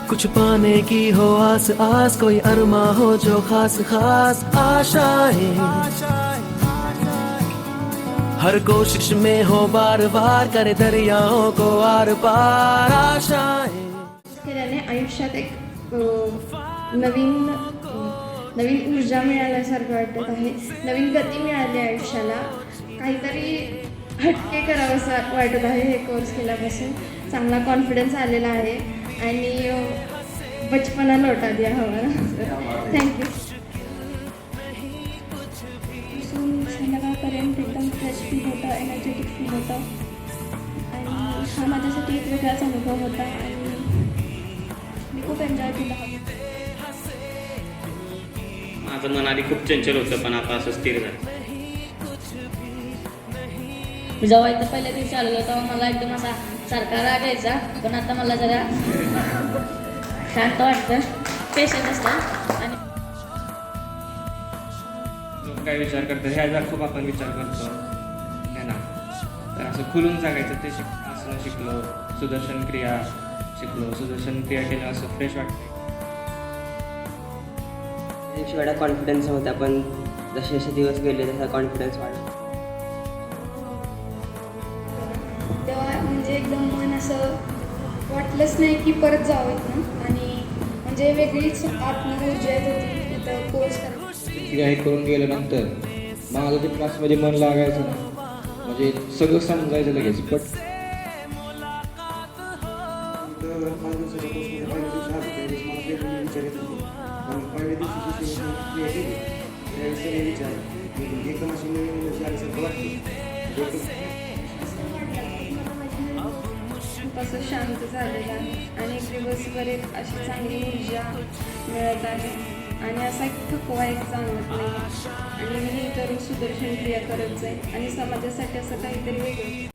कुछ पाने की हो आस आस, कोई अरमा हो जो खास खास आशाएं, हर कोशिश में हो बार बार, करे दरियाओं को आर पार आशाएं। केल्याने आयुष्यात एक नवीन नवीन ऊर्जा मिळाल्यासारखं वाटत आहे, नवीन गती मिळाली आयुष्याला, काहीतरी हटके करावंसं वाटत आहे हे कोर्स केल्यापासून. चांगला कॉन्फिडन्स आलेला आहे आणि बचपना लौटा दिया हमारा. थँक्यू. संध्याकाळपर्यंत एकदम फ्रेश फील होतं, एनर्जेटिक फील होतं आणि हा माझ्यासाठी एक वेगळाच अनुभव होता आणि मी खूप एन्जॉय केला. माझं मन आधी खूप चंचल होतं, पण आता असं स्थिर झालं. मी जेव्हा इथं पहिल्या दिवशी आलेलो तेव्हा मला एकदम असा सारखा राग यायचा, पण आता मला जरा शांत वाटतं, पेशन्स असतं. आणि लोक काय विचार करतात ह्याचा खूप आपण विचार करतो है ना, तर असं खुलून सांगायचं ते असं शिकलो, सुदर्शन क्रिया शिकलो, सुदर्शन क्रिया केलं असं फ्रेश वाटतं. एवढा कॉन्फिडन्स नव्हता, पण जसे जसे दिवस गेले तसा कॉन्फिडन्स वाढला. तेव्हा म्हणजे एकदम मन असं वाटलंच नाही की परत जावं ना, आणि म्हणजे वेगळीच आत्मऊर्जा येत होती इथं कोर्स करायला. क्रिया हे करून गेल्यानंतर माझं ते क्लासमध्ये मन लागायचं ना, म्हणजे सगळं समजायचं लगेच. पण असं शांत झालेलं आहे आणि दिवसभर एक अशी चांगली ऊर्जा मिळत आहे आणि असा एक थकवा एक जाणवत नाही आणि मी तर सुदर्शन क्रिया करत जाईल आणि समाजासाठी असं काहीतरी वेगळं